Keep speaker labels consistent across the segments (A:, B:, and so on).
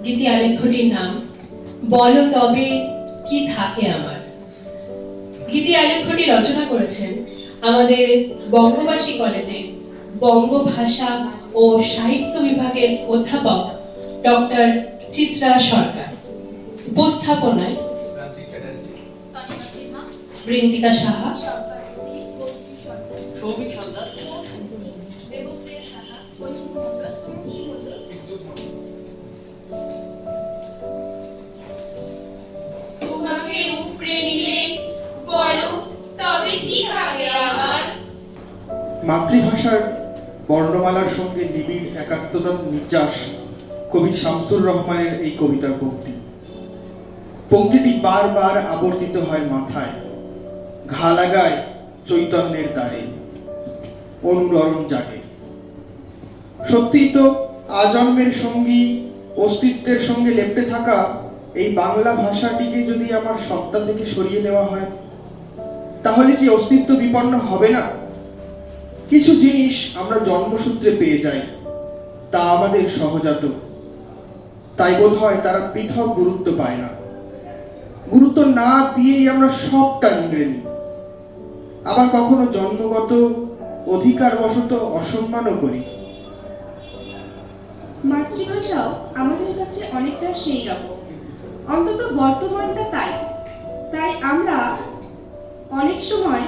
A: গীতি আলেখ্যটির নাম বলো তবে কি থাকে আমার। গীতি আলেখ্যটি রচনা করেছেন আমাদের বঙ্গবাসী কলেজে বঙ্গভাষা ও সাহিত্য বিভাগের অধ্যাপক ডক্টর চিত্রা সরকার। উপস্থাপনায় বৃন্তিকা সাহা,
B: সৌমিক সন্তান,
C: তোমাকে উপড়ে নিলে বলো তবে কি থাকে আমার।
D: মাতৃভাষার বর্ণমালার সঙ্গে নিবিড় একাত্মতার নির্যাস কবি শামসুর রহমানের এই কবিতার পংক্তি। পংক্তিটি বারবার আবর্তিত হয় মাথায়, ঘা লাগায় চৈতন্যের দ্বারে, অনুরণ জাগে। সত্যিই তো আজন্মের সঙ্গী, অস্তিত্বের সঙ্গে লেপ্টে থাকা এই বাংলা ভাষাটিকে যদি আমার সত্তা থেকে সরিয়ে নেওয়া হয়, তাহলে কি অস্তিত্ব বিপন্ন হবে না? কিছু জিনিস আমরা জন্মসূত্রে পেয়ে যাই, তা আমাদের সহজাত, তাই বোধ হয় তারা পৃথক গুরুত্ব পায় না। গুরুত্ব না দিয়েই আমরা সবটা নিংড়ে নিই, আবার কখনো জন্মগত অধিকার বশত অসম্মানও করি।
E: মাতৃভাষাও আমাদের কাছে অনেকটা সেই রকম, অন্তত বর্তমানটা তাই আমরা অনেক সময়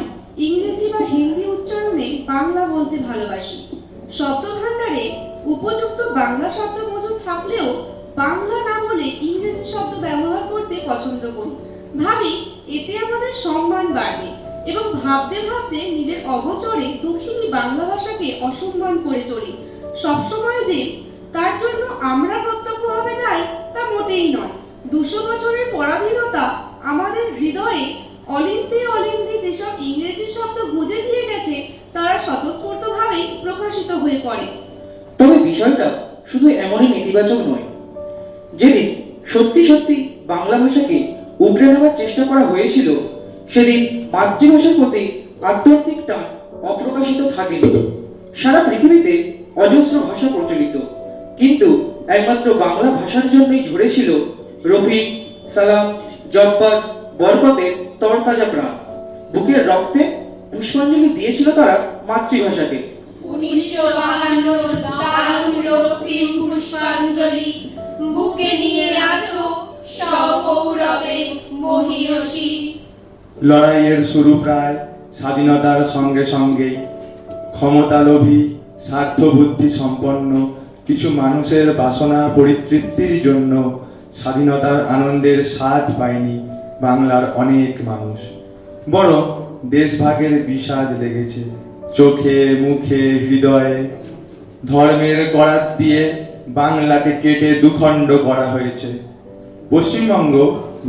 E: ইংরেজি বা হিন্দি উচ্চারণে বাংলা বলতে ভালোবাসি। শব্দভাণ্ডারে উপযুক্ত বাংলা শব্দ মজুদ থাকলেও বাংলা না বলে ইংরেজি শব্দ ব্যবহার করতে পছন্দ করি। ভাবি এতে আমাদের সম্মান বাড়বে, এবং ভাবতে ভাবতে নিজের অগোচরে দক্ষিণী বাংলা ভাষাকে অসম্মান করে চলি। সবসময় যে তার জন্য আমরা প্রত্যক্ষভাবে দায়ী তা মোটেই নয়। 200 বছরের পরাধীনতা আমাদের হৃদয়ে অলিন্দে অলিন্দে যেসব ইংরেজি শব্দ গুঁজে দিয়ে গেছে তারা স্বতঃস্ফূর্তভাবেই প্রকাশিত হয়ে পড়ে।
B: তবে বিষয়টা শুধু এমনই নেতিবাচক নয়। যেদিন সত্যি সত্যি বাংলা ভাষাকে উপড়ে নেওয়ার চেষ্টা করা হয়েছিল, সেদিন মাতৃভাষার প্রতি আধ্যাত্মিক টান অপ্রকাশিত থাকেনি। সারা পৃথিবীতে অজস্র ভাষা প্রচলিত, কিন্তু একমাত্র বাংলা ভাষার জন্যই ঝরেছিল রফিক, সালাম, জব্বার, বরকতের তরতাজা প্রাণ। বুকের রক্তে পুষ্পাঞ্জলি দিয়েছিল তারা মাতৃভাষাকে।
C: 1952 দারুণ রক্তিম পুষ্পাঞ্জলি বুকে নিয়ে আছো সগৌরবে মহীয়সী।
F: লড়াইয়ের শুরু প্রায় স্বাধীনতার সঙ্গে সঙ্গেই। ক্ষমতালোভী, স্বার্থবুদ্ধি সম্পন্ন কিছু মানুষের বাসনা পরিতৃপ্তির জন্য স্বাধীনতার আনন্দের স্বাদ পায়নি বাংলার অনেক মানুষ, বরং দেশভাগের বিষাদ লেগেছে চোখে, মুখে, হৃদয়ে। ধর্মের করাত দিয়ে বাংলাকে কেটে দুখণ্ড করা হয়েছে। পশ্চিমবঙ্গ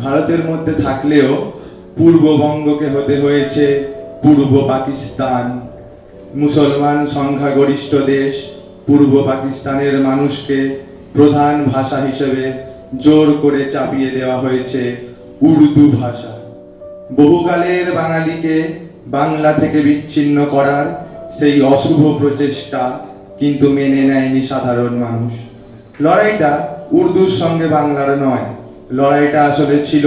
F: ভারতের মধ্যে থাকলেও পূর্ববঙ্গকে হতে হয়েছে পূর্ব পাকিস্তান। মুসলমান সংখ্যাগরিষ্ঠ দেশ পূর্ব পাকিস্তানের মানুষকে প্রধান ভাষা হিসেবে জোর করে চাপিয়ে দেওয়া হয়েছে উর্দু ভাষা। বহুকালের বাঙালিকে বাংলা থেকে বিচ্ছিন্ন করার সেই অশুভ প্রচেষ্টা কিন্তু মেনে নেয়নি সাধারণ মানুষ। লড়াইটা উর্দুর সঙ্গে বাংলার নয়, লড়াইটা আসলে ছিল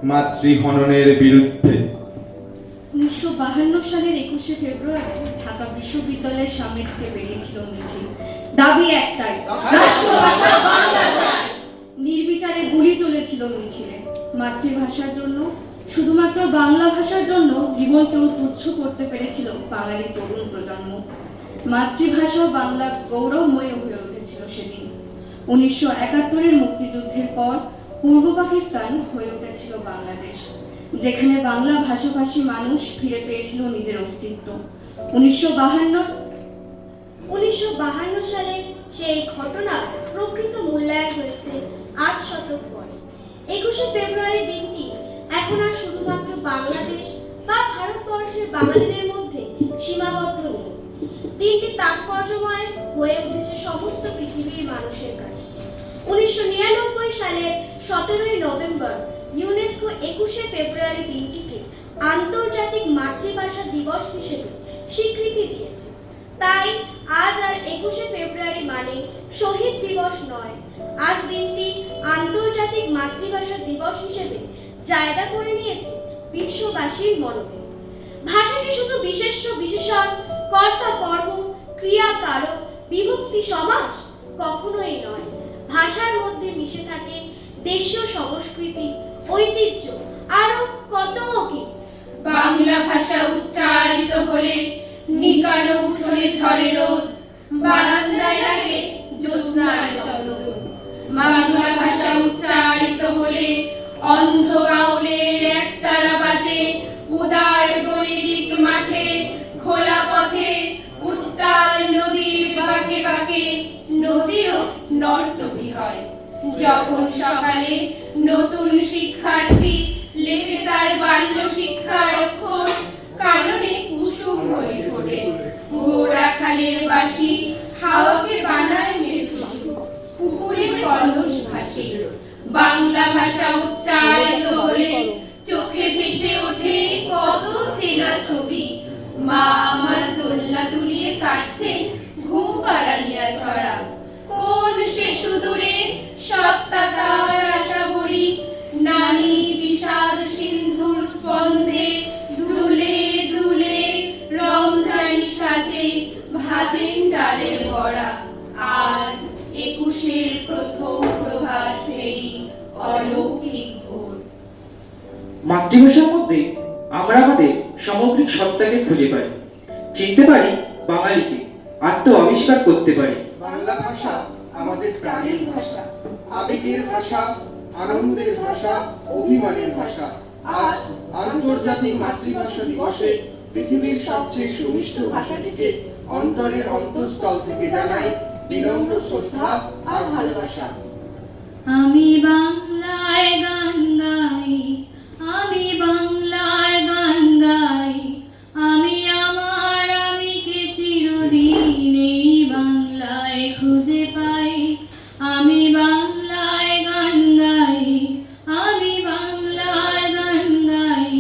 F: মাতৃহননের বিরুদ্ধে।
E: 1952 সালের 21শে ফেব্রুয়ারি ঢাকা বিশ্ববিদ্যালয়ের সামনে থেকে বেরিয়েছিল মিছিল। দাবি একটাই, রাষ্ট্রভাষা বাংলা চাই। নির্বিচারে গুলি চলেছিল মিছিলে। মাতৃভাষার জন্য, শুধুমাত্র বাংলা ভাষার জন্য জীবনকেও তুচ্ছ করতে পেরেছিল বাঙালি তরুণ প্রজন্ম। মাতৃভাষা বাংলা গৌরবময় হয়ে উঠেছিল সেদিন। 1971-এর মুক্তিযুদ্ধের পর পূর্ব পাকিস্তান হয়ে উঠেছিল বাংলাদেশ, যেখানে বাংলা ভাষাভাষী মানুষ ফিরে পেয়েছিল নিজের অস্তিত্ব।
G: 1952 সালে সেই ঘটনার প্রকৃত মূল্যায়ন হয়েছে 8 শতক পরে। 21শে ফেব্রুয়ারি দিনটি এখন আর শুধুমাত্র বাংলাদেশ বা ভারতবর্ষের বাঙালিদের মধ্যে সীমাবদ্ধ নেই। দিনটি তাৎপর্যময় হয়ে উঠেছে সমস্ত পৃথিবীর মানুষের কাছে। 1999 সালের 17ই নভেম্বর ইউনেস্কো 21শে ফেব্রুয়ারি দিনটিকে আন্তর্জাতিক মাতৃভাষা দিবস হিসেবে স্বীকৃতি দিয়েছে। তাই আজ আর 21শে ফেব্রুয়ারি মানে শহীদ দিবস নয়, আজ দিনটি মাতৃভাষা দিবস হিসেবে জায়গা করে নিয়েছে বিশ্ববাসীর মননে। ভাষাকে শুধু বিশেষ্য বিশেষণ, কর্তা কর্ম, ক্রিয়া কারক, বিভক্তি সমাস কখনোই নয়। ভাষার মধ্যে মিশে থাকে দেশীয় সংস্কৃতি, ঐতিহ্য, আরো কত কি।
C: বাংলা ভাষা উচ্চারিত হলে নিকানো উঠোনে ঝরে রোদ, বারান্দায় লাগে জ্যোৎস্নার চন্দন। বাংলা ভাষা উচ্চারিত হলে অন্ধ বাউলের একতারা বাজে, উদার গৈরিক মাঠে, খোলা পথে, উত্তাল নদীর বাঁকে বাঁকে নদীও নর্তকী হয়। যখন সকালে নতুন শিক্ষার্থী লেখে তার বাল্য শিক্ষার অক্ষর, কাননে কুসুম হয়ে ফোটে, গোড়া খালের বাঁশি হাওয়াকে বানায় মৃদু, পুকুরে কলস ভাসে। বাংলা ভাষা উচ্চারিত হলে চোখে ভেসে ওঠে কত চেনা ছবি। মা আমার দোলনা দুলিয়ে কাটছে ঘুম পাড়ানিয়া ছড়া, কোন সে সুদূরে সত্তা তার আশা বড়ি। নানি বিষাদ সিন্ধুর স্পন্দে দুলে দুলে রমজান সাজে, ভাজেন ডালের বড়া। আর 21-এর প্রথম প্রভাত ফেরি অলৌকিক ভোর।
B: মাতৃভাষার মধ্যে আমরা আমাদের সামগ্রিক সত্তাকে খুঁজে পাই, চিনতে পারি বাঙালিকে, আত্ম আবিষ্কার করতে পারি।
D: বাংলা ভাষা আমাদের প্রাণের ভাষা, আবেগের ভাষা, আনন্দের ভাষা, অভিমানের ভাষা। আজ আন্তর্জাতিক মাতৃভাষা দিবসে পৃথিবীর সবচেয়ে সুমিষ্ট ভাষাটিকে অন্তরের অন্তঃস্থল থেকে জানাই বিনম্র শ্রদ্ধা আর ভালোবাসা।
H: আমি বাংলায় গান গাই, আমি বাংলার গান গাই, আমি আমার আমিকে চিরদিন এই বাংলায় খুঁজে পাই। আমি বাংলায় গান গাই, আমি বাংলার গান গাই,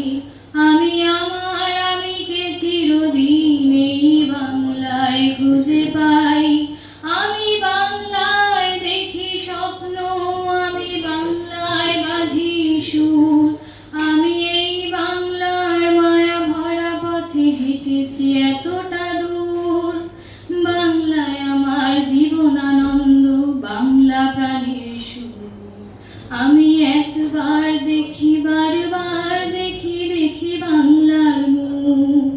H: আমি আমার আমিকে চিরদিন এই বাংলায় খুঁজে পাই। আমি বাংলায় দেখি স্বপ্ন, আমি বাংলায় বাঁধি সুর, আমি এই বাংলার মায়া ভরা পথে হেঁটেছি এতটা দূর। বাংলায় আমার জীবন আনন্দ, বাংলা প্রাণের সুর। আমি একবার দেখি, বারবার দেখি, দেখি বাংলার মুখ।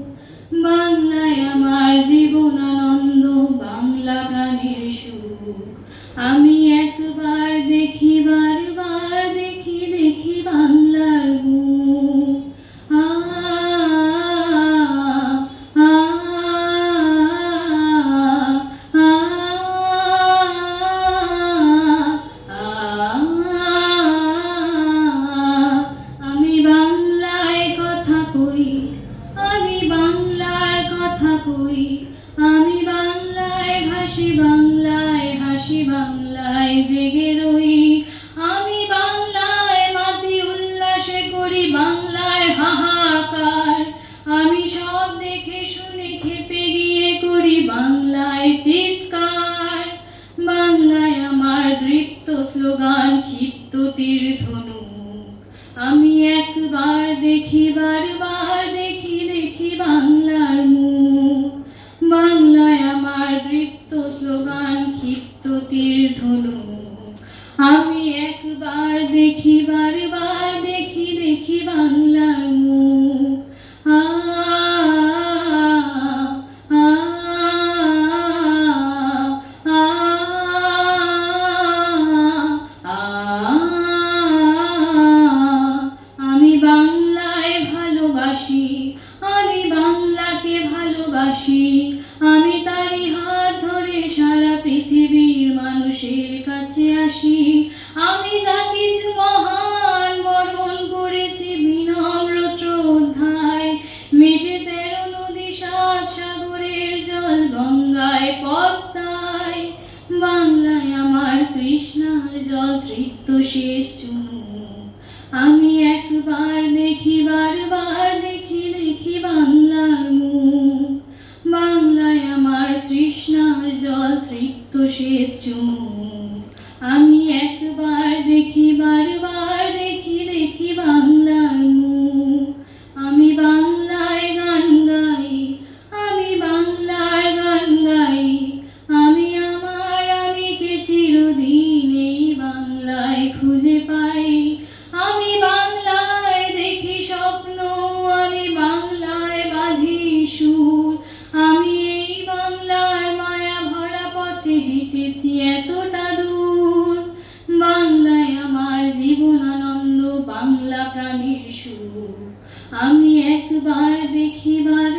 H: বাংলায় আমার জীবন আনন্দ, বাংলা প্রাণের সুখ। আমি একবার দেখি, বারবার দেখি, দেখি বাংলার মুখ। আ আ আ আমি বাংলায় কথা কই, আমি বাংলার কথা কই, আমি বাংলায় ভাসি, বাংলায় হাসি, বাংলায় জেগে রই। আমি বাংলায় মাতি উল্লাসে করি, বাংলায় হাহাকার। আমি সব দেখে শুনে খেপে গিয়ে করি বাংলায় চিৎকার। বাংলায় আমার দৃপ্ত স্লোগান, ক্ষিপ্ত তীর ধনুক। আমি একবার দেখি, বারবার দেখি, দেখি বাংলার মুখ। বাংলায় আমার দৃপ্ত স্লোগান, ক্ষিপ্ত তীর ধনুক। আমি একবার দেখি, বারবার দেখি, দেখি বাংলার মুখ। আ আ আ আ আমি বাংলায় ভালোবাসি, আমি বাংলাকে ভালোবাসি। আমি তারই হাত ধরে সারা পৃথিবীর মানুষের কাছে আসি। আমি যা কিছু মহান বরণ করেছি বিনম্র শ্রদ্ধায়, মিশে 13 নদী 7 সাগরের জল, গঙ্গায় পদ্মায়। বাংলায় আমার তৃষ্ণার জল, তৃপ্ত শেষ চুমুক। আমি একবার দেখি, বারবার দেখি, দেখি বাংলার মুখ। বাংলায় আমার তৃষ্ণার জল, তৃপ্ত শেষ চুমুক। আমি একবার দেখি, বারবার থেকেছি এতটা দূর। বাংলায় আমার জীবন আনন্দ, বাংলা প্রাণীর সুর। আমি একবার দেখিবার